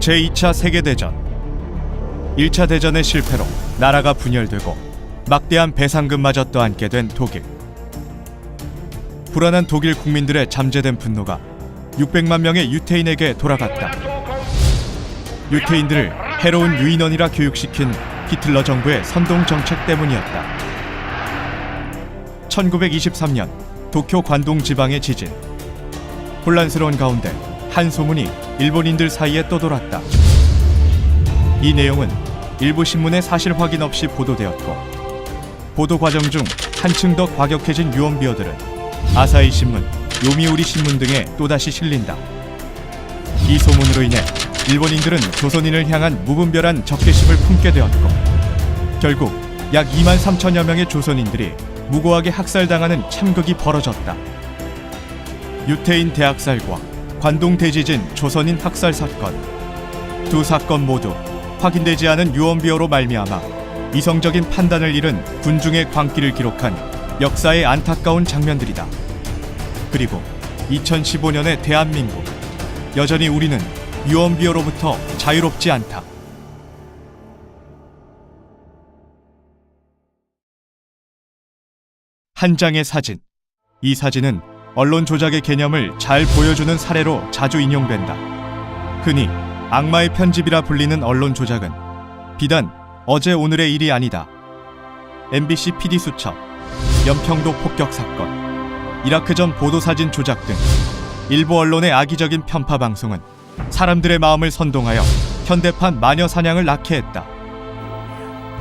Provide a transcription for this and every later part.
제2차 세계대전. 1차 대전의 실패로 나라가 분열되고 막대한 배상금마저 떠안게 된 독일. 불안한 독일 국민들의 잠재된 분노가 600만 명의 유태인에게 돌아갔다. 유태인들을 해로운 유인원이라 교육시킨 히틀러 정부의 선동 정책 때문이었다. 1923년 도쿄 관동 지방의 지진. 혼란스러운 가운데 한 소문이 일본인들 사이에 떠돌았다. 이 내용은 일부 신문에 사실 확인 없이 보도되었고, 보도 과정 중 한층 더 과격해진 유언비어들은 아사히 신문, 요미우리 신문 등에 또다시 실린다. 이 소문으로 인해 일본인들은 조선인을 향한 무분별한 적개심을 품게 되었고, 결국 약 2만 3천여 명의 조선인들이 무고하게 학살당하는 참극이 벌어졌다. 유태인 대학살과 관동 대지진 조선인 학살 사건, 두 사건 모두 확인되지 않은 유언비어로 말미암아 이성적인 판단을 잃은 군중의 광기를 기록한 역사의 안타까운 장면들이다. 그리고 2015년의 대한민국, 여전히 우리는 유언비어로부터 자유롭지 않다. 한 장의 사진. 이 사진은 언론 조작의 개념을 잘 보여주는 사례로 자주 인용된다. 흔히 악마의 편집이라 불리는 언론 조작은 비단 어제 오늘의 일이 아니다. MBC PD 수첩, 연평도 폭격 사건, 이라크전 보도사진 조작 등 일부 언론의 악의적인 편파 방송은 사람들의 마음을 선동하여 현대판 마녀 사냥을 낳게 했다.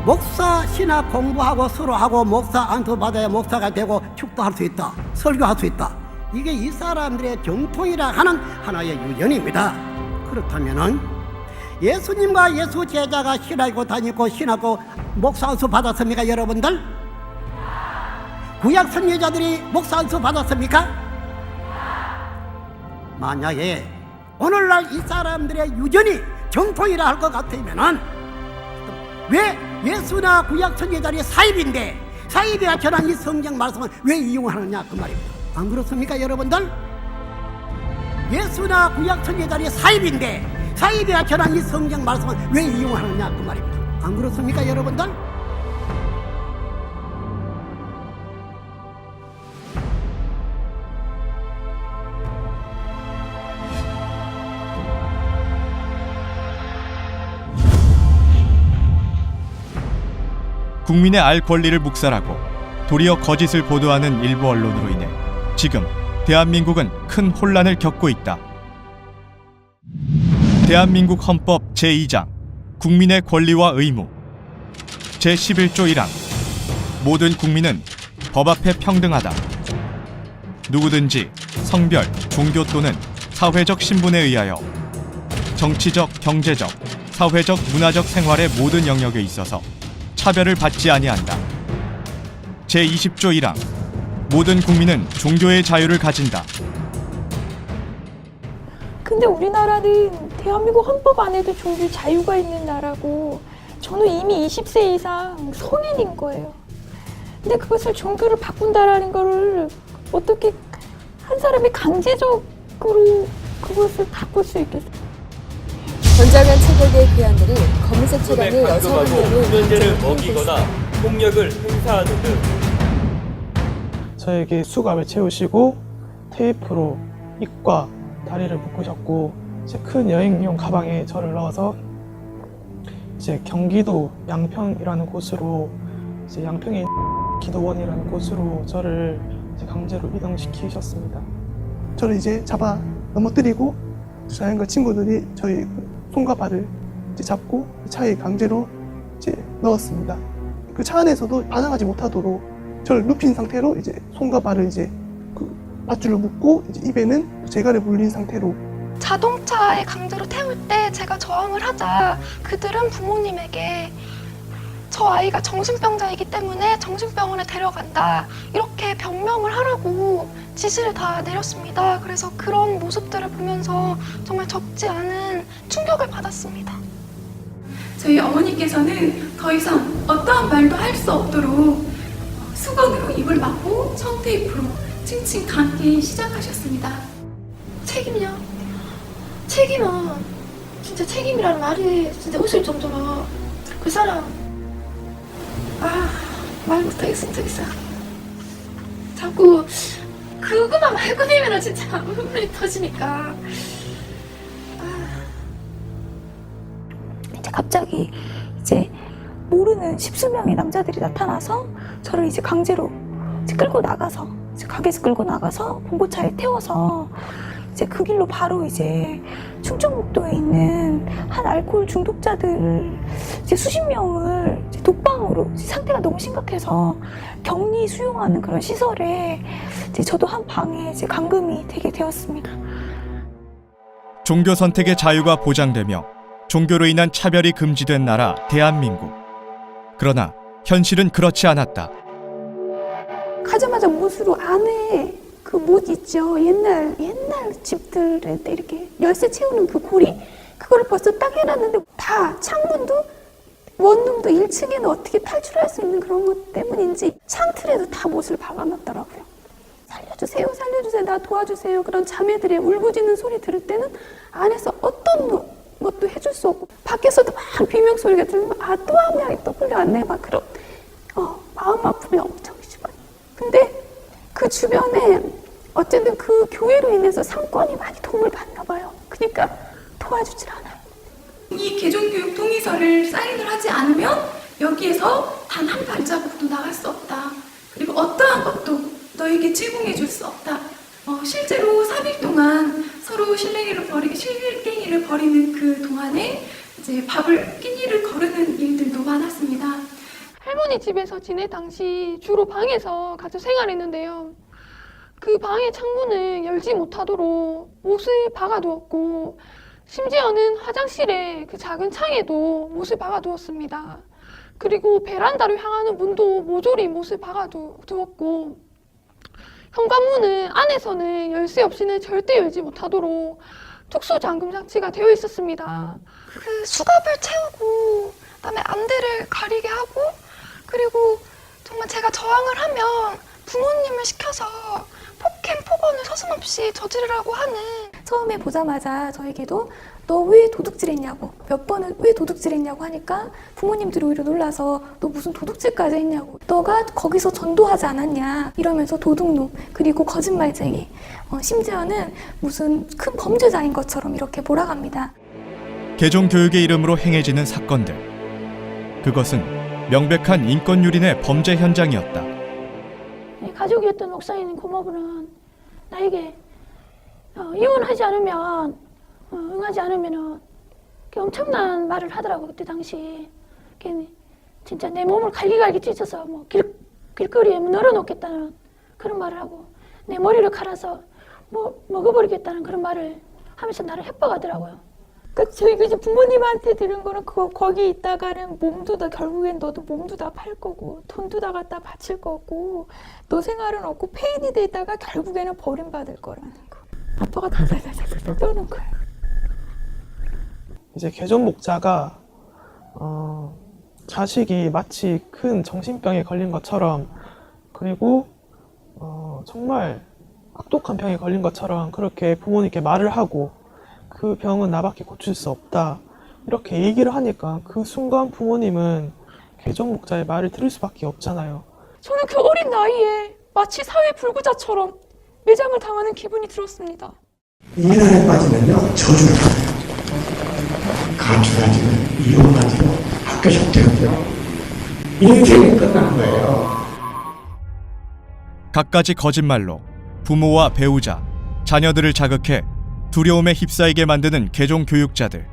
목사 신학 공부하고 서로 하고 목사 안수 받아야 목사가 되고 축도할 수 있다, 설교할 수 있다. 이게 이 사람들의 정통이라 하는 하나의 유전입니다. 그렇다면은 예수님과 예수 제자가 신하고 다니고 신하고 목사 안수 받았습니까, 여러분들? 구약 선지자들이 목사 안수 받았습니까? 만약에 오늘날 이 사람들의 유전이 정통이라 할 것 같으면은 왜 예수나 구약 선지자들이 사입인데 사입이가 전한 이 성경 말씀을 왜 이용하느냐 그 말입니다. 안 그렇습니까, 여러분들? 예수나 구약 선지자들이 사입인데 사입이가 전한 이 성경 말씀을 왜 이용하느냐 그 말입니다. 안 그렇습니까, 여러분들? 국민의 알 권리를 묵살하고 도리어 거짓을 보도하는 일부 언론으로 인해 지금 대한민국은 큰 혼란을 겪고 있다. 대한민국 헌법 제2장 국민의 권리와 의무, 제11조 1항 모든 국민은 법 앞에 평등하다. 누구든지 성별, 종교 또는 사회적 신분에 의하여 정치적, 경제적, 사회적, 문화적 생활의 모든 영역에 있어서 차별을 받지 아니한다. 제20조 1항 모든 국민은 종교의 자유를 가진다. 근데 우리나라는 대한민국 헌법 안에도 종교 자유가 있는 나라고, 저는 이미 20세 이상 성인인 거예요. 근데 그것을 종교를 바꾼다라는 거를 어떻게 한 사람이 강제적으로 그것을 바꿀 수 있겠어요? 전장한 체격의 괴한들이 검은색 차량의 여성 한 명을 훈련제를 먹이거나 폭력을 행사하는 등 저에게 수갑을 채우시고 테이프로 입과 다리를 묶으셨고, 이제 큰 여행용 가방에 저를 넣어서 이제 경기도 양평이라는 곳으로, 이제 양평에 기도원이라는 곳으로 저를 이제 강제로 이동시키셨습니다. 저를 이제 잡아 넘어뜨리고 자연과 친구들이 저희 손과 발을 이제 잡고 차에 강제로 이제 넣었습니다. 그 차 안에서도 반항하지 못하도록 저를 눕힌 상태로 이제 손과 발을 이제 그 밧줄로 묶고 이제 입에는 재갈을 물린 상태로. 자동차에 강제로 태울 때 제가 저항을 하자 그들은 부모님에게 저 아이가 정신병자이기 때문에 정신병원에 데려간다 이렇게 병명을 하라고 지시를 다 내렸습니다. 그래서 그런 모습들을 보면서 정말 적지 않은 충격을 받았습니다. 저희 어머니께서는 더 이상 어떠한 말도 할 수 없도록 수건으로 입을 막고 청테이프로 칭칭 감기 시작하셨습니다. 책임요? 책임은 진짜 책임이라는 말이 진짜 웃을 정도로 그 사람 말 못하겠어 진짜. 자꾸 그거만 말고 되면은 진짜 눈물이 터지니까. 이제 갑자기 이제 모르는 십수명의 남자들이 나타나서 저를 이제 강제로 이제 끌고 나가서 이제 가게에서 끌고 나가서 봉고차에 태워서 이제 그 길로 바로 이제 충청북도에 있는 한 알코올 중독자들 이제 수십 명을 이제 독방으로 이제 상태가 너무 심각해서 격리 수용하는 그런 시설에 이제 저도 한 방에 이제 감금이 되게 되었습니다. 종교 선택의 자유가 보장되며 종교로 인한 차별이 금지된 나라 대한민국. 그러나 현실은 그렇지 않았다. 가자마자 못으로 안에 그 못 있죠. 옛날 집들에 이렇게 열쇠 채우는 그 고리, 그거를 벌써 딱 해놨는데 다 창문도 원룸도 1층에는 어떻게 탈출할 수 있는 그런 것 때문인지 창틀에도 다 못을 박아놨더라고요. 살려주세요, 살려주세요, 나 도와주세요. 그런 자매들의 울부짖는 소리 들을 때는 안에서 어떤 것도 해줄 수 없고 밖에서도 막 비명 소리가 들리면 또 한 명이 또 끌려왔네 막 그런 마음 아픔이 엄청 심한. 근데 그 주변에 어쨌든 그 교회로 인해서 상권이 많이 도움을 받나 봐요. 그러니까 도와주질 않아요. 이 개종교육 동의서를 사인을 하지 않으면 여기에서 단 한 발자국도 나갈 수 없다. 그리고 어떠한 것도 너에게 제공해 줄 수 없다. 실제로 3일 동안 서로 실갱이를 벌이는 그 동안에 이제 밥을 끼니를 거르는 일들도 많았습니다. 할머니 집에서 지낼 당시 주로 방에서 같이 생활했는데요. 그 방의 창문을 열지 못하도록 못을 박아두었고 심지어는 화장실의 그 작은 창에도 못을 박아두었습니다. 그리고 베란다로 향하는 문도 모조리 못을 박아두었고 현관문은 안에서는 열쇠 없이는 절대 열지 못하도록 특수 잠금 장치가 되어 있었습니다. 그 수갑을 채우고 그다음에 안대를 가리게 하고 그리고 정말 제가 저항을 하면 부모님을 시켜서 폭행, 폭언을 서슴없이 저지르라고 하는. 처음에 보자마자 저에게도 너 왜 도둑질했냐고 몇 번을 왜 도둑질했냐고 하니까 부모님들이 오히려 놀라서 너 무슨 도둑질까지 했냐고 너가 거기서 전도하지 않았냐 이러면서 도둑놈 그리고 거짓말쟁이 심지어는 무슨 큰 범죄자인 것처럼 이렇게 몰아갑니다. 개종교육의 이름으로 행해지는 사건들. 그것은 명백한 인권유린의 범죄 현장이었다. 가족이었던 목사인 고모부는 나에게 이혼하지 않으면 응하지 않으면은 엄청난 말을 하더라고. 그때 당시 진짜 내 몸을 갈기갈기 찢어서 뭐 길거리에 널어놓겠다는 그런 말을 하고 내 머리를 갈아서 뭐 먹어버리겠다는 그런 말을 하면서 나를 협박하더라고요. 저희 이제 부모님한테 들은 거는 거기 있다가는 몸도 다 결국엔 너도 몸도 다 팔 거고 돈도 다 갖다 바칠 거고 너 생활은 없고 폐인이 돼 있다가 결국에는 버림받을 거라는 거. 아빠가 달달달달 떠는 거예요. 이제 개종 목자가 자식이 마치 큰 정신병에 걸린 것처럼 그리고 정말 악독한 병에 걸린 것처럼 그렇게 부모님께 말을 하고 그 병은 나밖에 고칠 수 없다 이렇게 얘기를 하니까 그 순간 부모님은 개종 목자의 말을 들을 수밖에 없잖아요. 저는 그 어린 나이에 마치 사회 불구자처럼 매장을 당하는 기분이 들었습니다. 이날에 빠지면요 저주를 받아요. 가출하지고 이혼하지고 학교 적대하고요. 인생이 끝난 거예요. 갖가지 거짓말로 부모와 배우자, 자녀들을 자극해 두려움에 휩싸이게 만드는 개종교육자들.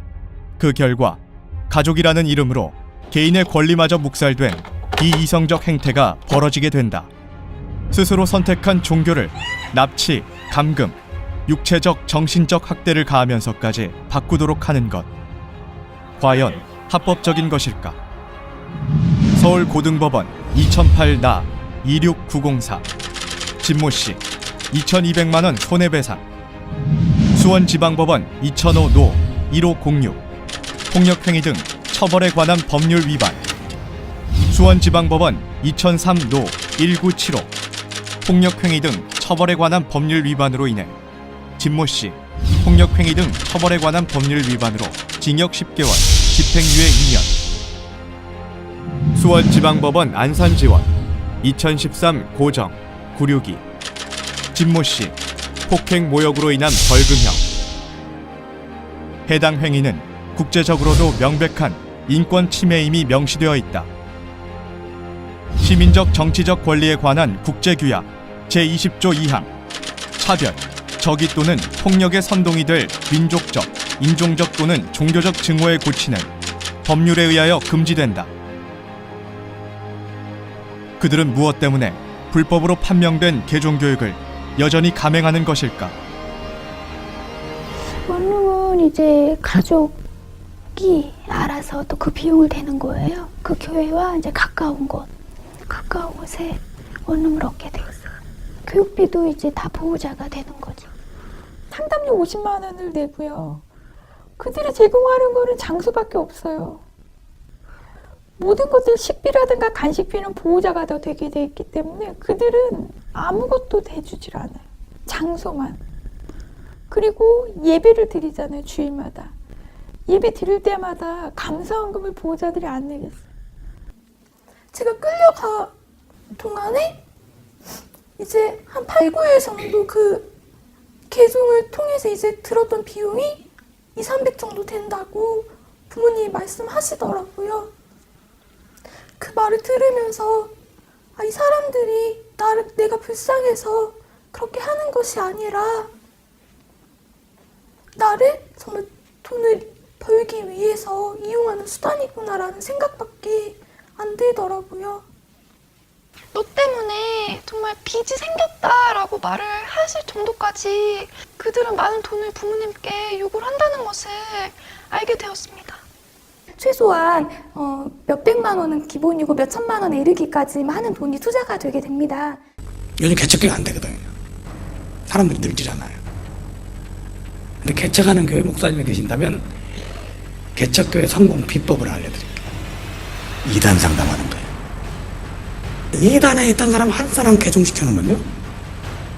그 결과 가족이라는 이름으로 개인의 권리마저 묵살된 비이성적 행태가 벌어지게 된다. 스스로 선택한 종교를 납치, 감금, 육체적, 정신적 학대를 가하면서까지 바꾸도록 하는 것. 과연 합법적인 것일까? 서울고등법원 2008나 26904 진모씨 2200만원 손해배상. 수원지방법원 2005노 1506 폭력행위 등 처벌에 관한 법률 위반. 수원지방법원 2003노 1975 폭력행위 등 처벌에 관한 법률 위반으로 인해 진모씨 폭력행위 등 처벌에 관한 법률 위반으로 징역 10개월, 집행유예 2년. 수원지방법원 안산지원 2013 고정 962 진모씨 폭행 모욕으로 인한 벌금형. 해당 행위는 국제적으로도 명백한 인권 침해임이 명시되어 있다. 시민적 정치적 권리에 관한 국제규약 제20조 2항 차별, 적의 또는 폭력의 선동이 될 민족적, 인종적 또는 종교적 증오의 고치는 법률에 의하여 금지된다. 그들은 무엇 때문에 불법으로 판명된 개종교육을 여전히 감행하는 것일까? 원룸은 이제 가족이 알아서 또 그 비용을 대는 거예요. 그 교회와 이제 가까운 곳에 원룸을 얻게 돼 있어요. 교육비도 이제 다 보호자가 되는 거죠. 상담료 50만 원을 내고요. 그들이 제공하는 거는 장소밖에 없어요. 모든 것들 식비라든가 간식비는 보호자가 더 되게 돼 있기 때문에 그들은 아무것도 대주질 않아요. 장소만. 그리고 예배를 드리잖아요. 주일마다. 예배 드릴 때마다 감사원금을 보호자들이 안 내겠어요. 제가 끌려가 동안에 이제 한 8, 9일 정도 그 개종을 통해서 이제 들었던 비용이 200~300 정도 된다고 부모님이 말씀하시더라고요. 그 말을 들으면서 이 사람들이 내가 불쌍해서 그렇게 하는 것이 아니라 나를 정말 돈을 벌기 위해서 이용하는 수단이구나라는 생각밖에 안 들더라고요. 너 때문에 정말 빚이 생겼다라고 말을 하실 정도까지 그들은 많은 돈을 부모님께 요구를 한다는 것을 알게 되었습니다. 최소한 몇백만 원은 기본이고 몇천만 원에 이르기까지 많은 돈이 투자가 되게 됩니다. 요즘 개척교회 안 되거든요. 사람들이 늙지잖아요. 근데 개척하는 교회 목사님이 계신다면 개척교회 성공 비법을 알려드릴게요. 2단 상담하는 거예요. 2단에 있던 사람 한 사람 개종시켜놓으면요,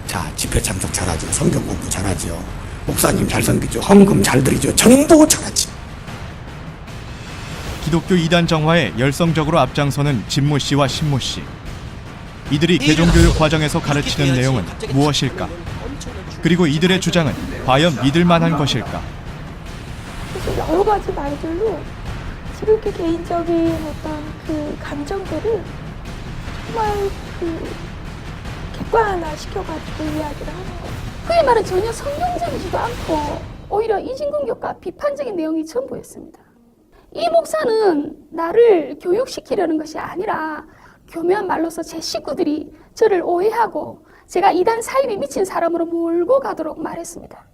자, 집회 참석 잘하죠, 성경 공부 잘하죠, 목사님 잘 섬기죠, 헌금 잘 드리죠, 전부 잘하지. 기독교 2단 정화에 열성적으로 앞장서는 진모 씨와 신모 씨. 이들이 개종교육 과정에서 가르치는 내용은 무엇일까? 그리고 이들의 주장은 과연 믿을 만한 것일까? 그래서 여러 가지 말들로 지극히 개인적인 어떤 그 감정들을 정말 그 객관화 시켜가지고 이야기를 하는 거예요. 그의 말은 전혀 성경적이지도 않고 오히려 이진공격과 비판적인 내용이 전부였습니다. 이 목사는 나를 교육시키려는 것이 아니라 교묘한 말로서 제 식구들이 저를 오해하고 제가 이단 사입에 미친 사람으로 몰고 가도록 말했습니다.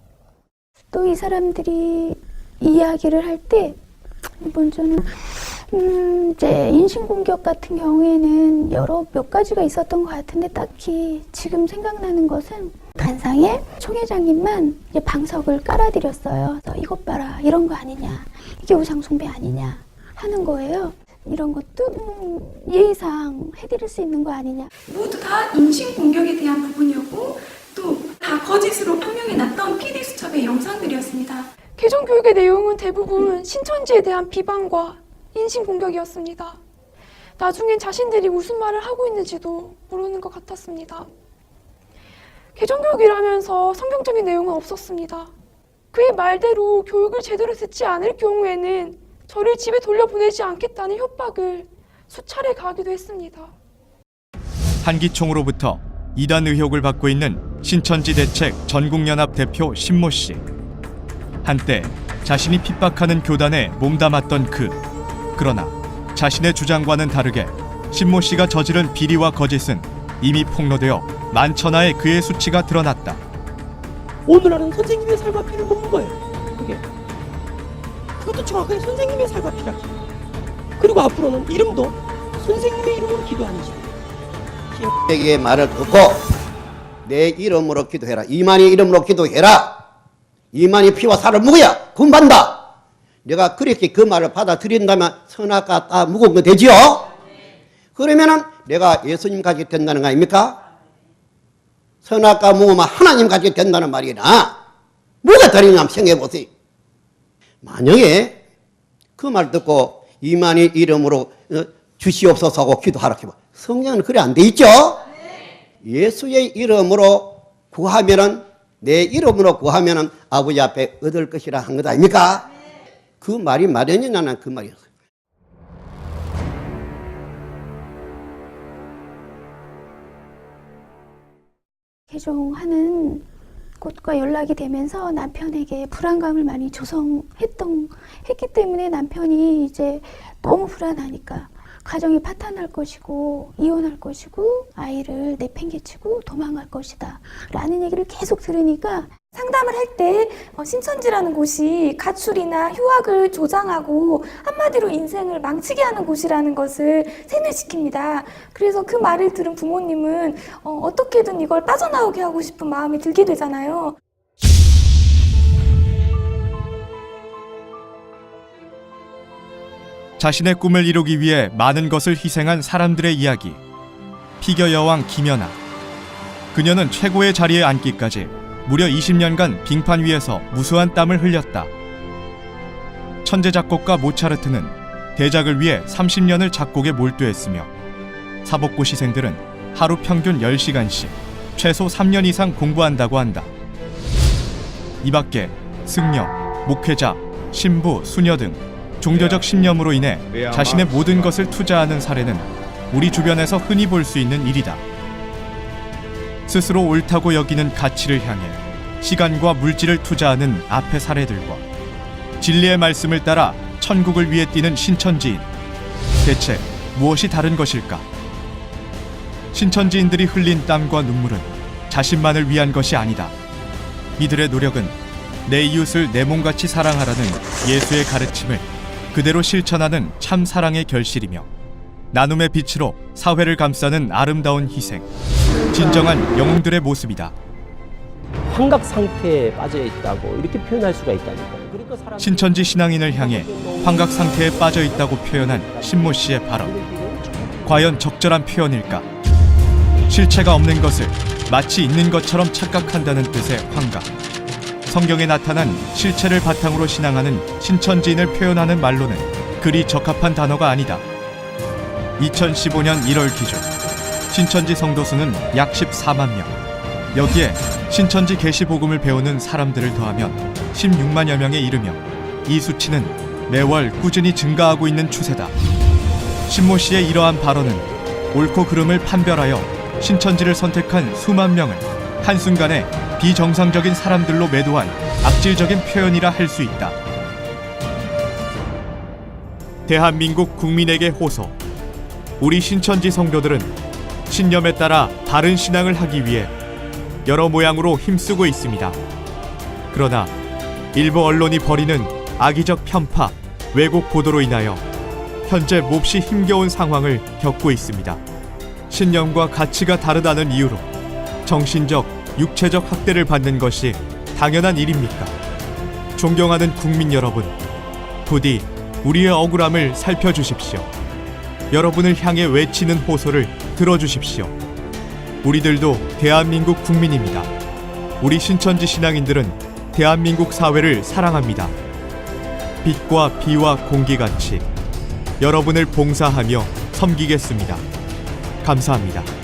또 이 사람들이 이야기를 할 때 먼저는 이제 인신공격 같은 경우에는 몇 가지가 있었던 것 같은데 딱히 지금 생각나는 것은 단상에 총회장님만 이제 방석을 깔아드렸어요. 이것 봐라, 이런 거 아니냐, 이게 우상숭배 아니냐 하는 거예요. 이런 것도 예의상 해드릴 수 있는 거 아니냐. 모두 다 인신공격에 대한 부분이었고 또 다 거짓으로 판명해놨던 PD수첩의 영상들이었습니다. 개종교육의 내용은 대부분 신천지에 대한 비방과 인신공격이었습니다. 나중엔 자신들이 무슨 말을 하고 있는지도 모르는 것 같았습니다. 개종교육이라면서 성경적인 내용은 없었습니다. 그의 말대로 교육을 제대로 듣지 않을 경우에는 저를 집에 돌려보내지 않겠다는 협박을 수차례 가하기도 했습니다. 한기총으로부터 이단 의혹을 받고 있는 신천지 대책 전국연합 대표 신모 씨. 한때 자신이 핍박하는 교단에 몸담았던 그러나 자신의 주장과는 다르게 신모 씨가 저지른 비리와 거짓은 이미 폭로되어 만천하에 그의 수치가 드러났다. 오늘날은 선생님의 살과 피를 먹는 거예요. 그게. 그것도 정확하게 선생님의 살과 피라. 그리고 앞으로는 이름도 선생님의 이름으로 기도하는 식. 내게 말을 듣고 내 이름으로 기도해라. 이만희 이름으로 기도해라. 이만희 피와 살을 먹어야 구원받는다. 내가 그렇게 그 말을 받아들인다면 선악과 다 묵은 거 되지요? 그러면은 내가 예수님 같이 된다는 거 아닙니까? 선악과 묵으면 하나님 같이 된다는 말이나 뭐가 다르냐 한번 생각해 보세요. 만약에 그 말 듣고 이만희 이름으로 주시옵소서 하고 기도하라 해봐. 성경은 그래 안 돼 있죠? 예수의 이름으로 구하면은, 내 이름으로 구하면은 아버지 앞에 얻을 것이라 한 것 아닙니까? 그 말이 마련이냐는 그 말이었어요. 개종하는 곳과 연락이 되면서 남편에게 불안감을 많이 했기 때문에 남편이 이제 너무 불안하니까 가정이 파탄날 것이고 이혼할 것이고 아이를 내팽개치고 도망갈 것이다 라는 얘기를 계속 들으니까 상담을 할 때 신천지라는 곳이 가출이나 휴학을 조장하고 한마디로 인생을 망치게 하는 곳이라는 것을 세뇌시킵니다. 그래서 그 말을 들은 부모님은 어떻게든 이걸 빠져나오게 하고 싶은 마음이 들게 되잖아요. 자신의 꿈을 이루기 위해 많은 것을 희생한 사람들의 이야기. 피겨 여왕 김연아. 그녀는 최고의 자리에 앉기까지 무려 20년간 빙판 위에서 무수한 땀을 흘렸다. 천재 작곡가 모차르트는 대작을 위해 30년을 작곡에 몰두했으며 사법고 시생들은 하루 평균 10시간씩 최소 3년 이상 공부한다고 한다. 이 밖에 승려, 목회자, 신부, 수녀 등 종교적 신념으로 인해 자신의 모든 것을 투자하는 사례는 우리 주변에서 흔히 볼 수 있는 일이다. 스스로 옳다고 여기는 가치를 향해 시간과 물질을 투자하는 앞의 사례들과 진리의 말씀을 따라 천국을 위해 뛰는 신천지인. 대체 무엇이 다른 것일까? 신천지인들이 흘린 땀과 눈물은 자신만을 위한 것이 아니다. 이들의 노력은 내 이웃을 내 몸같이 사랑하라는 예수의 가르침을 그대로 실천하는 참 사랑의 결실이며 나눔의 빛으로 사회를 감싸는 아름다운 희생, 진정한 영웅들의 모습이다. 환각 상태에 빠져 있다고 이렇게 표현할 수가 있다니까요. 그러니까 신천지 신앙인을 향해 환각 상태에 빠져 있다고 표현한 신모 씨의 발언. 과연 적절한 표현일까? 실체가 없는 것을 마치 있는 것처럼 착각한다는 뜻의 환각. 성경에 나타난 실체를 바탕으로 신앙하는 신천지인을 표현하는 말로는 그리 적합한 단어가 아니다. 2015년 1월 기준 신천지 성도 수는 약 14만 명. 여기에 신천지 계시복음을 배우는 사람들을 더하면 16만여 명에 이르며 이 수치는 매월 꾸준히 증가하고 있는 추세다. 신모 씨의 이러한 발언은 옳고 그름을 판별하여 신천지를 선택한 수만 명을 한순간에 비정상적인 사람들로 매도한 악질적인 표현이라 할 수 있다. 대한민국 국민에게 호소. 우리 신천지 성도들은 신념에 따라 바른 신앙을 하기 위해 여러 모양으로 힘쓰고 있습니다. 그러나 일부 언론이 벌이는 악의적 편파, 왜곡 보도로 인하여 현재 몹시 힘겨운 상황을 겪고 있습니다. 신념과 가치가 다르다는 이유로 정신적, 육체적 학대를 받는 것이 당연한 일입니까? 존경하는 국민 여러분, 부디 우리의 억울함을 살펴주십시오. 여러분을 향해 외치는 호소를 들어주십시오. 우리들도 대한민국 국민입니다. 우리 신천지 신앙인들은 대한민국 사회를 사랑합니다. 빛과 비와 공기같이 여러분을 봉사하며 섬기겠습니다. 감사합니다.